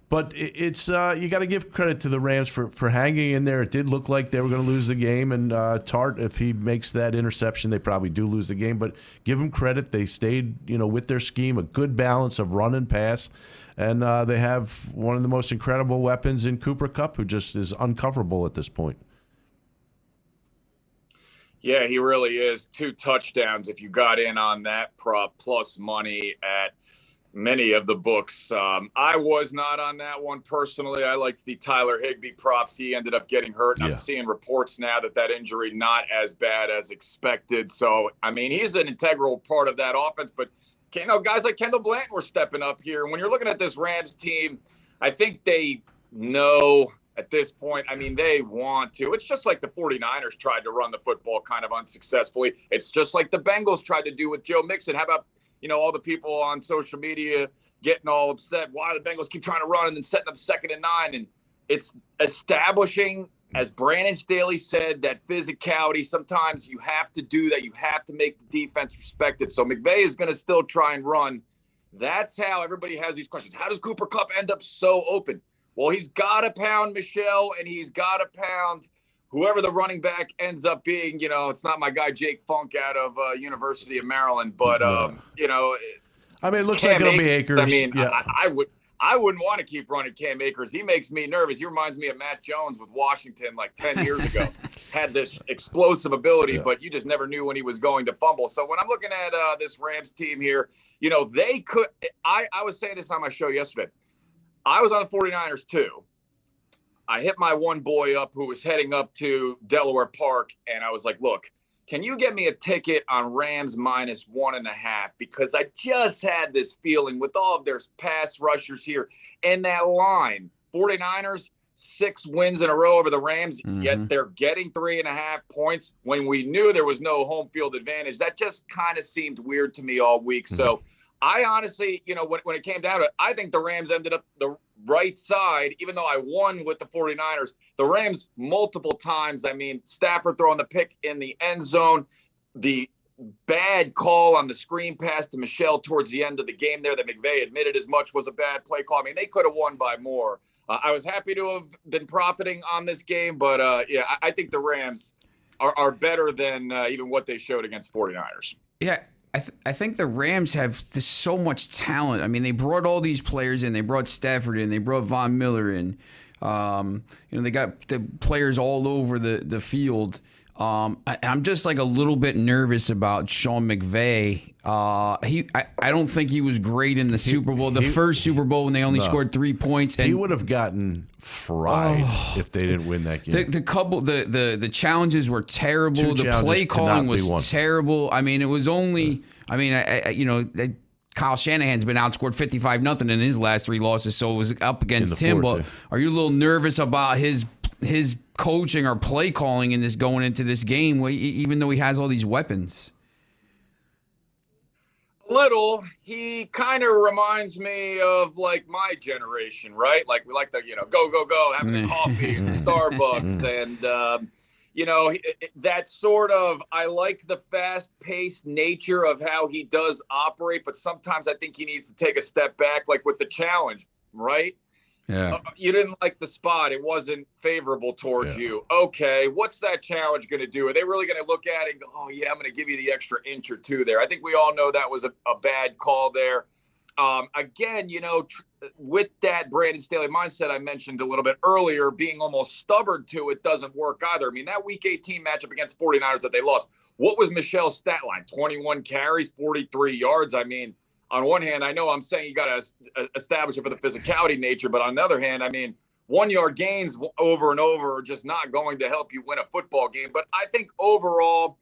But it's you got to give credit to the Rams for hanging in there. It did look like they were going to lose the game, and Tart, if he makes that interception, they probably do lose the game. But give them credit; they stayed, with their scheme, a good balance of run and pass, and they have one of the most incredible weapons in Cooper Kupp, who just is uncoverable at this point. Yeah, he really is. 2 touchdowns. If you got in on that prop plus money at many of the books. I was not on that one personally. I liked the Tyler Higbee props. He ended up getting hurt. And I'm seeing reports now that injury not as bad as expected. So, I mean, he's an integral part of that offense. But, guys like Kendall Blanton were stepping up here. And when you're looking at this Rams team, I think they know at this point, I mean, they want to. It's just like the 49ers tried to run the football kind of unsuccessfully. It's just like the Bengals tried to do with Joe Mixon. How about all the people on social media getting all upset. Why the Bengals keep trying to run and then setting up 2nd and 9. And it's establishing, as Brandon Staley said, that physicality. Sometimes you have to do that. You have to make the defense respected. So McVay is going to still try and run. That's how everybody has these questions. How does Cooper Kupp end up so open? Well, he's got to pound Michelle, and he's got to pound whoever the running back ends up being. It's not my guy Jake Funk out of University of Maryland, but I mean, it looks like it'll be Akers. I mean, yeah. I wouldn't want to keep running Cam Akers. He makes me nervous. He reminds me of Matt Jones with Washington like 10 years ago. Had this explosive ability, but you just never knew when he was going to fumble. So when I'm looking at this Rams team here, they could. I was saying this on my show yesterday. I was on the 49ers too. I hit my one boy up who was heading up to Delaware Park, and I was like, look, can you get me a ticket on Rams -1.5? Because I just had this feeling with all of their pass rushers here and that line, 49ers, 6 wins in a row over the Rams, yet they're getting 3.5 points when we knew there was no home field advantage. That just kind of seemed weird to me all week. So I honestly, when it came down to it, I think the Rams ended up the right side, even though I won with the 49ers. The Rams multiple times, I mean, Stafford throwing the pick in the end zone, the bad call on the screen pass to Michelle towards the end of the game there that McVay admitted as much was a bad play call. I mean, they could have won by more. I was happy to have been profiting on this game, but I think the Rams are better than even what they showed against 49ers. Yeah. I think the Rams have so much talent. I mean, they brought all these players in. They brought Stafford in. They brought Von Miller in. They got the players all over the field. I'm just like a little bit nervous about Sean McVay. I don't think he was great in the Super Bowl. The first Super Bowl when they only scored 3 points. And he would have gotten fried if they didn't win that game. The challenges were terrible. The play calling was terrible. I mean, it was only. I mean, Kyle Shanahan's been outscored 55-0 in his last 3 losses, so it was up against him. But are you a little nervous about his coaching or play calling in this going into this game, even though he has all these weapons? Little. He kind of reminds me of like my generation, right? Like we like to, go, having the coffee in Starbucks and, that sort of, I like the fast-paced nature of how he does operate, but sometimes I think he needs to take a step back, like with the challenge, right? Yeah. You didn't like the spot. It wasn't favorable towards you. Okay, what's that challenge going to do? Are they really going to look at it and go, oh, yeah, I'm going to give you the extra inch or 2 there? I think we all know that was a bad call there. Again, with that Brandon Staley mindset I mentioned a little bit earlier, being almost stubborn to it doesn't work either. I mean, that Week 18 matchup against 49ers that they lost, what was Michelle's stat line? 21 carries, 43 yards. I mean, on one hand, I know I'm saying you got to establish it for the physicality nature, but on the other hand, I mean, 1-yard gains over and over are just not going to help you win a football game. But I think overall,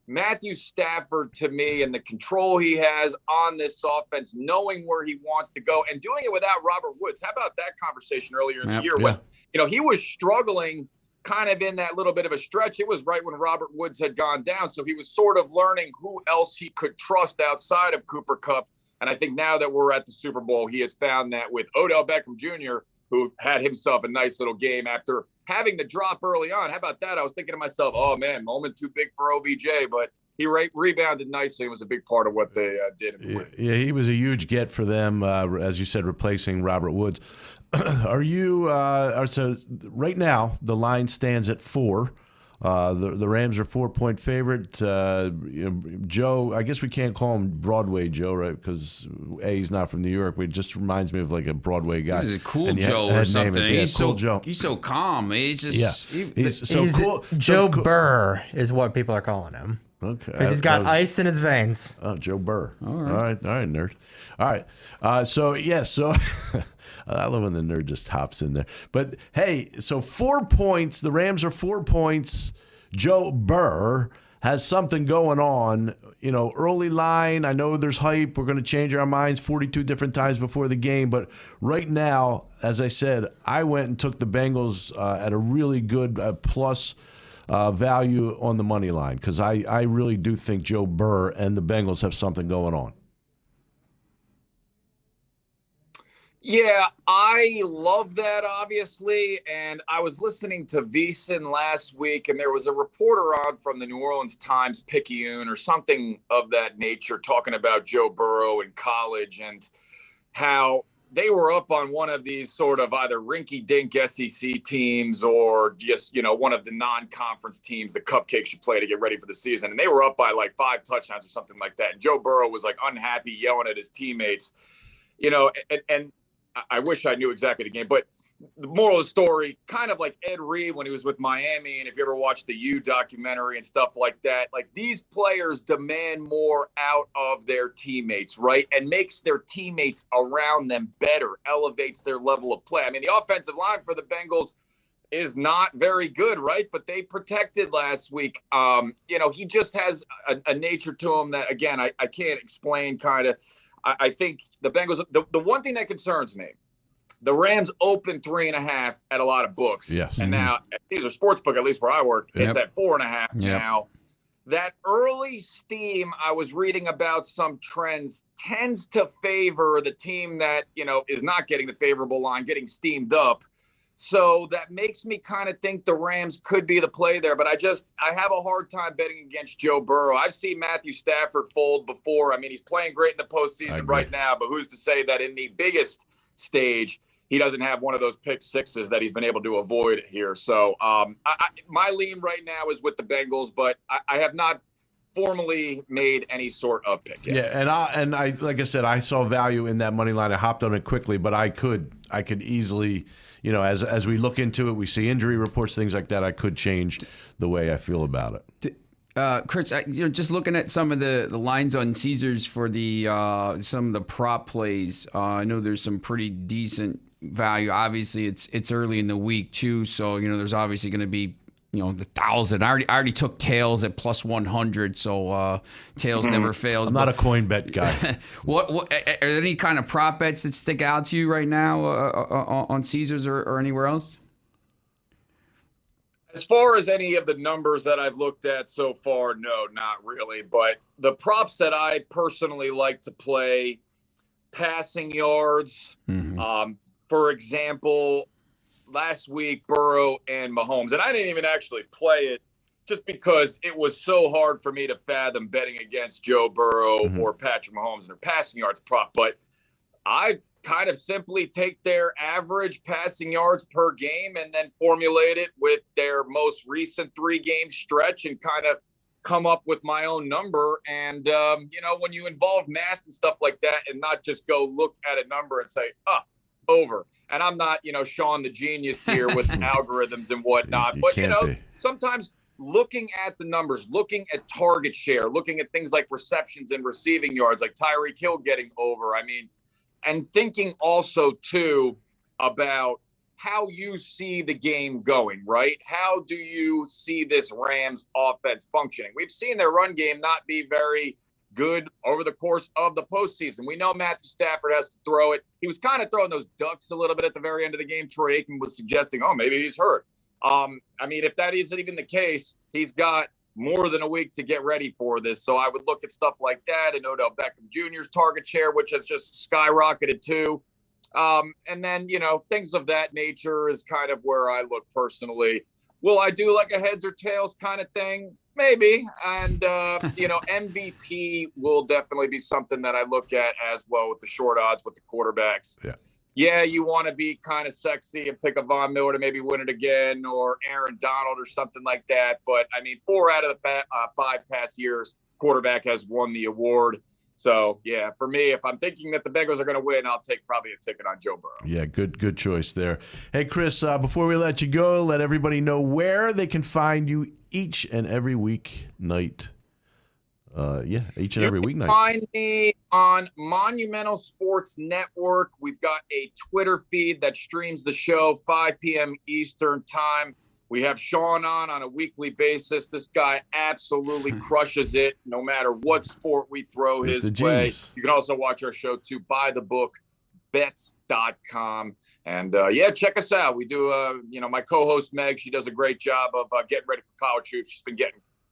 Matthew Stafford, to me, and the control he has on this offense, knowing where he wants to go and doing it without Robert Woods. How about that conversation earlier in the year when, he was struggling kind of in that little bit of a stretch? It was right when Robert Woods had gone down. So he was sort of learning who else he could trust outside of Cooper Kupp. And I think now that we're at the Super Bowl, he has found that with Odell Beckham Jr., who had himself a nice little game after having the drop early on. How about that? I was thinking to myself, oh, man, moment too big for OBJ, but he rebounded nicely and was a big part of what they did. Yeah, he was a huge get for them, as you said, replacing Robert Woods. Are you so right now the line stands at 4. The Rams are 4-point favorite. Joe, I guess we can't call him Broadway Joe, right? Because he's not from New York. But it just reminds me of like a Broadway guy. He's a cool Joe or something. He's cool so Joe. He's so calm. He's just he's so cool. Joe Burr is what people are calling him. Okay. Because he's got ice in his veins. Oh, Joe Burr. All right, nerd. All right. So I love when the nerd just hops in there. But hey, so 4 points. The Rams are 4 points. Joe Burr has something going on. Early line. I know there's hype. We're going to change our minds 42 different times before the game. But right now, as I said, I went and took the Bengals at a really good plus value on the money line because I really do think Joe Burr and the Bengals have something going on. Yeah, I love that, obviously. And I was listening to VSiN last week, and there was a reporter on from the New Orleans Times-Picayune or something of that nature talking about Joe Burrow in college and how they were up on one of these sort of either rinky-dink SEC teams or just, one of the non-conference teams, the cupcakes you play to get ready for the season. And they were up by like 5 touchdowns or something like that. And Joe Burrow was like unhappy, yelling at his teammates, and I wish I knew exactly the game, but the moral of the story, kind of like Ed Reed when he was with Miami. And if you ever watched the U documentary and stuff like that, like these players demand more out of their teammates, right? And makes their teammates around them better, elevates their level of play. I mean, the offensive line for the Bengals is not very good, right? But they protected last week. He just has a nature to him that, again, I can't explain kind of. I think the Bengals, the one thing that concerns me, the Rams open 3.5 at a lot of books. Yes. And now these are sports book, at least where I work. It's at 4.5 now. That early steam I was reading about some trends tends to favor the team that, is not getting the favorable line, getting steamed up. So that makes me kind of think the Rams could be the play there. But I have a hard time betting against Joe Burrow. I've seen Matthew Stafford fold before. I mean, he's playing great in the postseason right now, but who's to say that in the biggest stage, he doesn't have one of those pick sixes that he's been able to avoid here. So my lean right now is with the Bengals, but I have not formally made any sort of pick yet. Yeah, and I like I said, I saw value in that money line. I hopped on it quickly, but I could easily, as we look into it, we see injury reports, things like that. I could change the way I feel about it. Chris, just looking at some of the lines on Caesars for the some of the prop plays, I know there's some pretty decent value. Obviously, it's early in the week too, so there's obviously going to be the 1,000. I already took tails at plus 100, so tails never fails. I'm not a coin bet guy. What are there any kind of prop bets that stick out to you right now on Caesars or anywhere else? As far as any of the numbers that I've looked at so far, no, not really. But the props that I personally like to play, passing yards, for example, last week, Burrow and Mahomes. And I didn't even actually play it just because it was so hard for me to fathom betting against Joe Burrow or Patrick Mahomes and their passing yards prop. But I kind of simply take their average passing yards per game and then formulate it with their most recent 3-game stretch and kind of come up with my own number. And, when you involve math and stuff like that and not just go look at a number and say, over. And I'm not, Sean the genius here with algorithms and whatnot. But, sometimes looking at the numbers, looking at target share, looking at things like receptions and receiving yards, like Tyreek Hill getting over. I mean, and thinking also, too, about how you see the game going, right? How do you see this Rams offense functioning? We've seen their run game not be very good over the course of the postseason. We know Matthew Stafford has to throw it. He was kind of throwing those ducks a little bit at the very end of the game. Troy Aikman was suggesting, maybe he's hurt. If that isn't even the case, he's got more than a week to get ready for this. So I would look at stuff like that, and Odell Beckham Jr.'s target share, which has just skyrocketed too. And then, things of that nature is kind of where I look personally. Will I do like a heads or tails kind of thing? Maybe. And, MVP will definitely be something that I look at as well with the short odds with the quarterbacks. Yeah, you want to be kind of sexy and pick a Von Miller to maybe win it again, or Aaron Donald or something like that. But, 4 out of the 5 past years, quarterback has won the award. So, yeah, for me, if I'm thinking that the Bengals are going to win, I'll take probably a ticket on Joe Burrow. Yeah, good choice there. Hey, Chris, before we let you go, let everybody know where they can find you each and every weeknight. Each and every weeknight. Find me on Monumental Sports Network. We've got a Twitter feed that streams the show 5 p.m. Eastern time. We have Sean on a weekly basis. This guy absolutely crushes it no matter what sport we throw his way. You can also watch our show too, buythebookbets.com. And check us out. We do, my co-host Meg, she does a great job of getting ready for college hoops.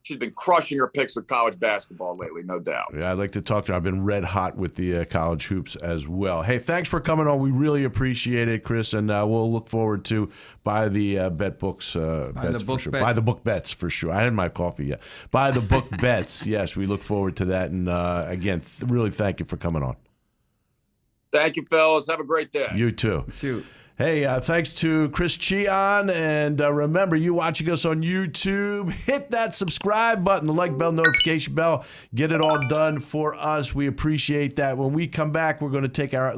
She's been crushing her picks with college basketball lately, no doubt. Yeah, I'd like to talk to her. I've been red hot with the college hoops as well. Hey, thanks for coming on. We really appreciate it, Chris, and we'll look forward to buy the bet books. Buy the book bets for sure. I had my coffee yet. Buy the book bets. Yes, we look forward to that. And again, really thank you for coming on. Thank you, fellas. Have a great day. You too. You too. Hey, thanks to Chris Cheon. And remember, you watching us on YouTube, hit that subscribe button, the like bell, notification bell. Get it all done for us. We appreciate that. When we come back, we're going to take our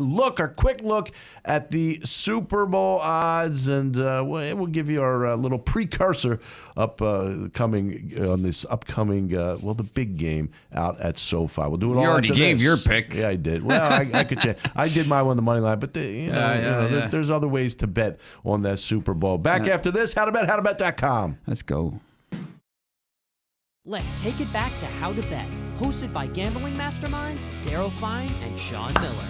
quick look at the Super Bowl odds, and we'll give you our little precursor coming on this upcoming, the big game out at SoFi. We'll do it all. You already gave this. your pick. Yeah, I did. Well, I could change. I did mine on the money line, but there's other ways to bet on that Super Bowl. Back after this, howtobet.com. Let's go. Let's take it back to How to Bet, hosted by gambling masterminds Daryl Fine and Sean Miller.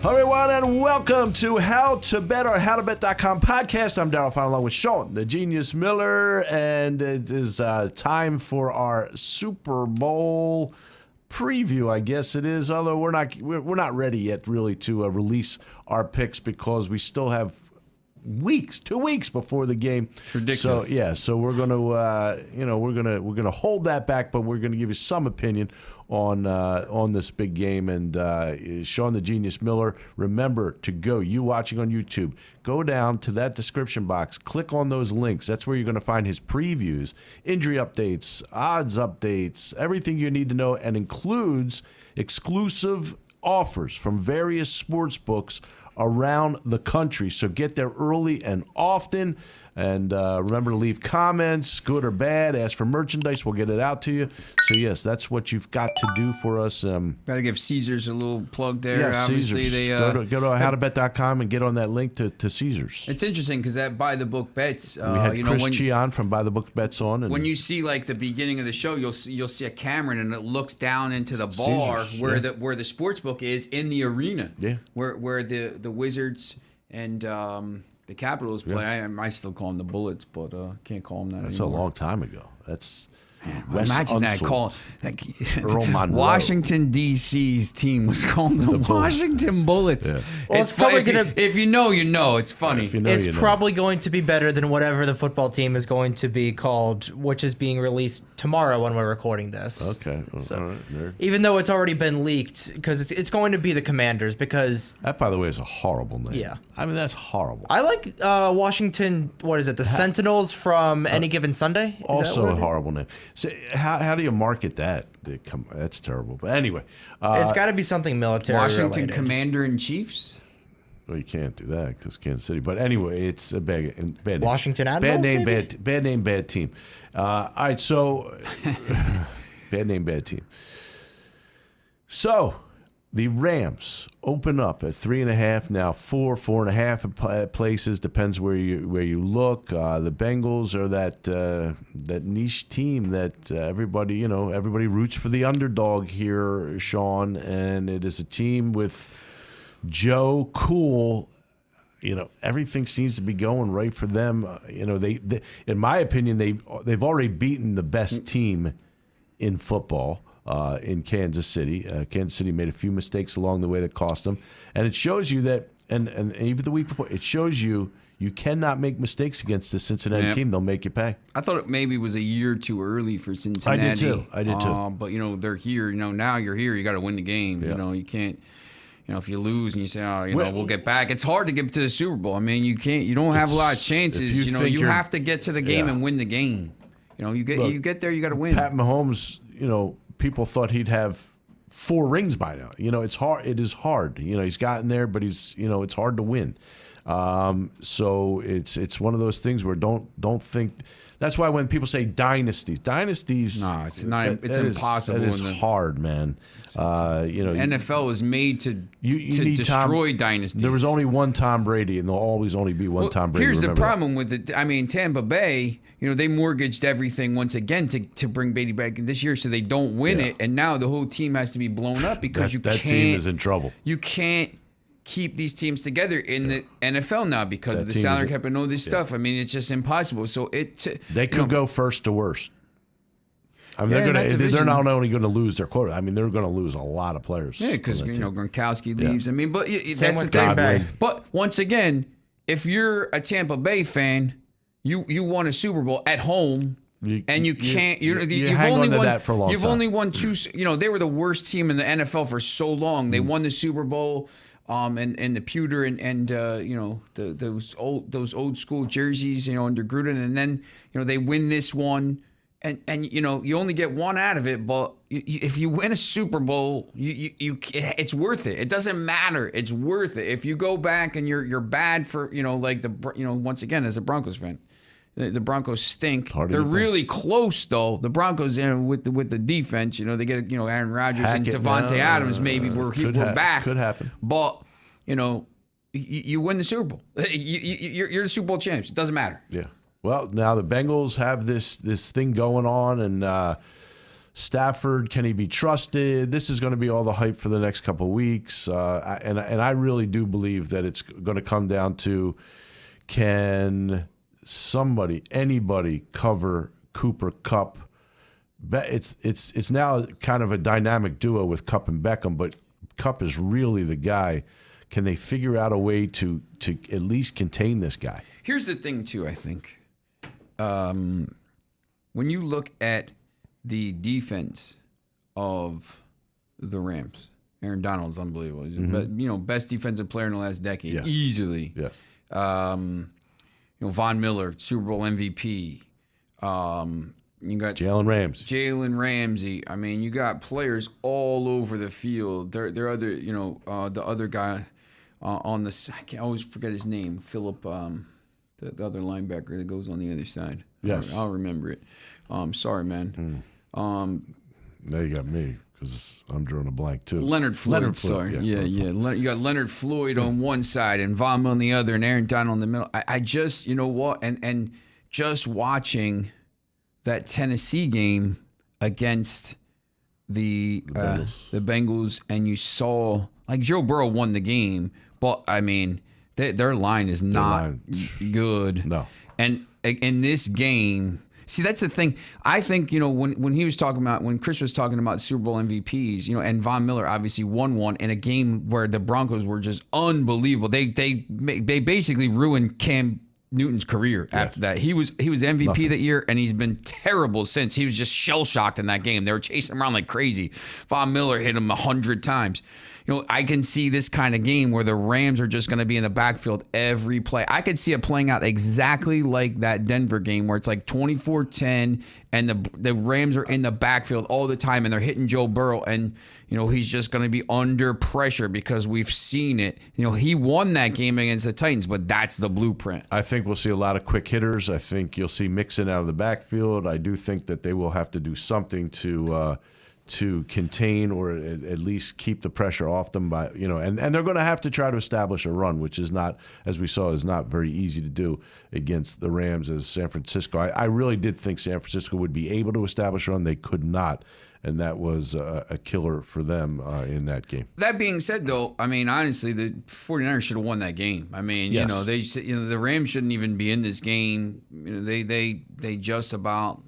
Hello, everyone, and welcome to How to Bet, or howtobet.com podcast. I'm Daryl Fine, along with Sean, the Genius Miller, and it is time for our Super Bowl preview, I guess it is. Although we're not ready yet, really, to release our picks because we still have 2 weeks before the game. It's ridiculous. So we're gonna we're gonna hold that back, but we're gonna give you some opinion on this big game. And Sean the Genius Miller, remember to go. You watching on YouTube, go down to that description box, click on those links. That's where you're going to find his previews, injury updates, odds updates, everything you need to know, and includes exclusive offers from various sports books around the country. So get there early and often. And remember to leave comments, good or bad. Ask for merchandise. We'll get it out to you. So, yes, that's what you've got to do for us. Got to give Caesars a little plug there. Yeah, Obviously, Caesars. Go to howtobet.com and get on that link to Caesars. It's interesting because that Buy the Book Bets. We had Chris Cheon from Buy the Book Bets on. And when you see like the beginning of the show, you'll see a camera and it looks down into the bar Caesars, where the sports book is in the arena. Yeah. Where the Wizards and the Capitals play. Yeah. I still call them the Bullets, but can't call them that That's anymore. a long time ago. That's Wes Imagine that call. Earl Monroe. Washington D.C.'s team was called the Washington Bullets. Yeah. Well, it's probably if you know, you know. It's funny. If you know, It's you know. probably going to be better than whatever the football team is going to be called, which is being released tomorrow when we're recording this. Okay. So, all right, nerd. even though it's already been leaked, because it's going to be the Commanders, because That, by the way, is a horrible name. Yeah. I mean, that's horrible. I like Washington, what is it, the Sentinels from Any Given Sunday? Is that Also what a it is? horrible name. So how do you market that? That's terrible. But anyway. It's got to be something military Washington related. Commander in Chiefs. Well, you can't do that because Kansas City. But anyway, it's a bad name. Washington Bad Admirals, name, maybe? bad name, bad team. All right, so bad name, bad team. So the Rams open up at 3.5, now 4.5 places. Depends where you look. The Bengals are that niche team that everybody roots for the underdog here, Sean, and it is a team with Joe Cool everything seems to be going right for them. They in my opinion, they've already beaten the best team in football in Kansas City. Kansas City made a few mistakes along the way that cost them, and it shows you that. And even the week before, it shows you cannot make mistakes against the Cincinnati team. They'll make you pay. I thought it maybe was a year too early for Cincinnati. I did too. But they're here. Now you're here. You got to win the game. Yeah. You can't. If you lose and you say, we'll get back. It's hard to get to the Super Bowl. I mean, you can't. You don't have a lot of chances. You have to get to the game and win the game. You get there. You got to win. Pat Mahomes. People thought he'd have 4 rings by now. It's hard. It is hard. He's gotten there, but he's. It's hard to win. So it's one of those things where don't think. That's why when people say dynasties, no, it's not. It's impossible. That is hard, man. NFL is made to destroy dynasties. There was only one Tom Brady, and there'll always only be one Tom Brady. Here's the Remember problem with it. I mean, Tampa Bay. They mortgaged everything once again to bring Brady back this year, so they don't win it, and now the whole team has to be blown up because that team is in trouble. You can't keep these teams together in the NFL now because of the salary cap and all this stuff. I mean, it's just impossible. So they could go first to worst. I mean, they're not only going to lose their quota. I mean, they're going to lose a lot of players. Yeah, because Gronkowski leaves. I mean, but Same that's the with Green Bay. thing. But once again, if you're a Tampa Bay fan, you won a Super Bowl at home. And you can't. You've only won that for a long time. You've only won 2. They were the worst team in the NFL for so long. They won the Super Bowl. And the pewter and those old school jerseys, under Gruden, and then they win this one, and you only get one out of it, but if you win a Super Bowl, it's worth it. It doesn't matter. It's worth it. If you go back and you're bad for once again as a Broncos fan. The Broncos stink. They're really close, though. The Broncos, with the defense, they get Aaron Rodgers and Devontae Adams. Maybe we're back. Could happen. But you win the Super Bowl. You're the Super Bowl champs. It doesn't matter. Yeah. Well, now the Bengals have this thing going on, and Stafford, can he be trusted? This is going to be all the hype for the next couple of weeks, and I really do believe that it's going to come down to can anybody cover Cooper Kupp. It's now kind of a dynamic duo with Kupp and Beckham, but Kupp is really the guy. Can they figure out a way to at least contain this guy? Here's the thing, too, I think. When you look at the defense of the Rams, Aaron Donald's unbelievable. He's best defensive player in the last decade, easily. Yeah. Von Miller, Super Bowl MVP. You got Jalen Ramsey. I mean, you got players all over the field. There other, the other guy on the. I always forget his name. Philip, the other linebacker that goes on the other side. Yes, I'll remember it. Sorry, man. Now you got me because I'm drawing a blank too. Leonard Floyd. Sorry. Yeah. You got Leonard Floyd on one side and Von Miller on the other, and Aaron Donald in the middle. I just, and just watching that Tennessee game against the Bengals, and you saw like Joe Burrow won the game, but I mean their line is not good. No, and in this game. See, that's the thing. I think, when he was talking about, when Chris was talking about Super Bowl MVPs, and Von Miller obviously won one in a game where the Broncos were just unbelievable. They basically ruined Cam Newton's career after that. He was MVP that year, and he's been terrible since. He was just shell-shocked in that game. They were chasing him around like crazy. Von Miller hit him 100 times. I can see this kind of game where the Rams are just going to be in the backfield every play. I could see it playing out exactly like that Denver game where it's like 24-10 and the Rams are in the backfield all the time and they're hitting Joe Burrow and, he's just going to be under pressure because we've seen it. He won that game against the Titans, but that's the blueprint. I think we'll see a lot of quick hitters. I think you'll see Mixon out of the backfield. I do think that they will have to do something to to contain or at least keep the pressure off them by, and they're going to have to try to establish a run, which is not, as we saw, is not very easy to do against the Rams as San Francisco. I really did think San Francisco would be able to establish a run. They could not. And that was a killer for them in that game. That being said, though, I mean, honestly, the 49ers should have won that game. I mean, Yes. the Rams shouldn't even be in this game. They just about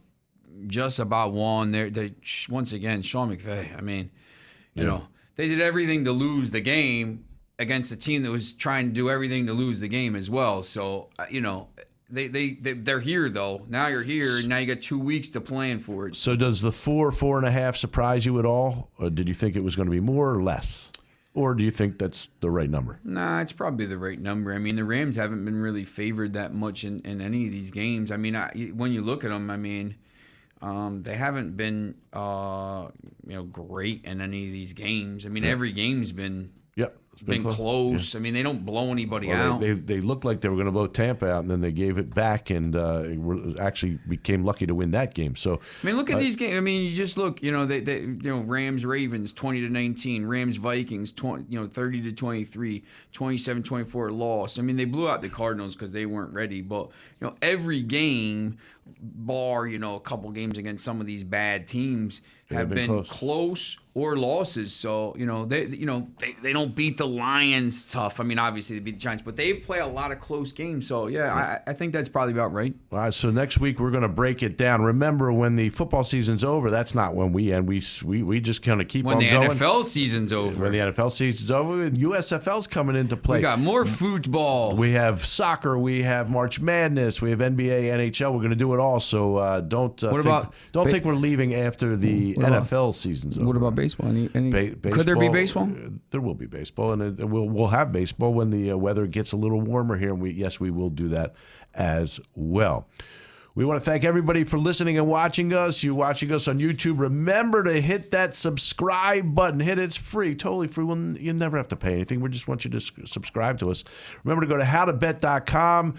won. They once again, Sean McVay. I mean, they did everything to lose the game against a team that was trying to do everything to lose the game as well. So they're here though. Now you're here, and now you got 2 weeks to plan for it. So does the 4.5 surprise you at all? Or did you think it was going to be more or less? Or do you think that's the right number? Nah, it's probably the right number. I mean, the Rams haven't been really favored that much in any of these games. I mean, when you look at them, I mean, they haven't been great in any of these games. I mean, every game's been It's been close. Yeah. I mean, they don't blow anybody out. They looked like they were going to blow Tampa out, and then they gave it back and actually became lucky to win that game. So I mean, look at these games. I mean, you just look. Rams Ravens 20-19, Rams Vikings 30-23, 27-24 loss. I mean, they blew out the Cardinals because they weren't ready. But every game, bar a couple games against some of these bad teams, have been close or losses. So they don't beat the Lions tough. I mean, obviously they beat the Giants, but they've played a lot of close games. So I think that's probably about right. All right, so next week we're going to break it down. Remember, when the football season's over, that's not when we end. We just kind of keep on going. When the NFL season's over. When the NFL season's over, USFL's coming into play. We got more football. We have soccer. We have March Madness. We have NBA, NHL. We're going to do it all. So don't think we're leaving after the NFL season's over. What about baseball? Baseball, could there be baseball? There will be baseball, and we'll have baseball when the weather gets a little warmer here. And we will do that as well. We want to thank everybody for listening and watching us. You're watching us on YouTube. Remember to hit that subscribe button. Hit it. It's free, totally free. You never have to pay anything. We just want you to subscribe to us. Remember to go to howtobet.com.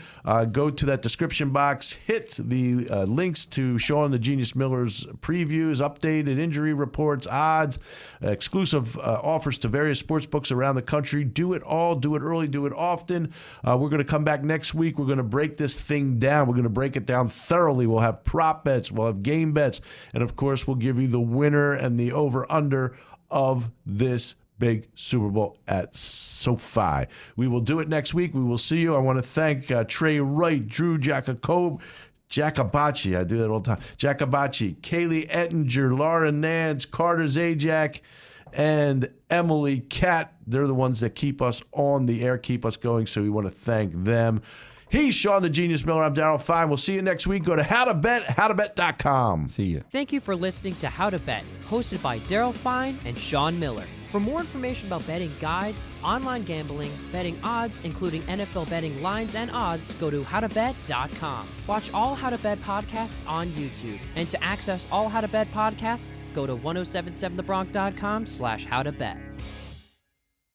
Go to that description box. Hit the links to Sean the Genius Miller's previews, updated injury reports, odds, exclusive offers to various sports books around the country. Do it all. Do it early. Do it often. We're going to come back next week. We're going to break this thing down. We're going to break it down thoroughly. We'll have prop bets, we'll have game bets, and of course we'll give you the winner and the over-under of this big Super Bowl at SoFi. We will do it next week. We will see you. I want to thank Trey Wright, Drew Jacobacci, I do that all the time, Jacobacci, Kaylee Ettinger, Laura Nance, Carter Zajac, and Emily Catt. They're the ones that keep us on the air, keep us going, so we want to thank them. He's Sean the Genius Miller. I'm Daryl Fine. We'll see you next week. Go to howtobet.com. See you. Thank you for listening to How to Bet, hosted by Daryl Fine and Sean Miller. For more information about betting guides, online gambling, betting odds, including NFL betting lines and odds, go to howtobet.com. Watch all How to Bet podcasts on YouTube. And to access all How to Bet podcasts, go to 1077thebronx.com/howtobet.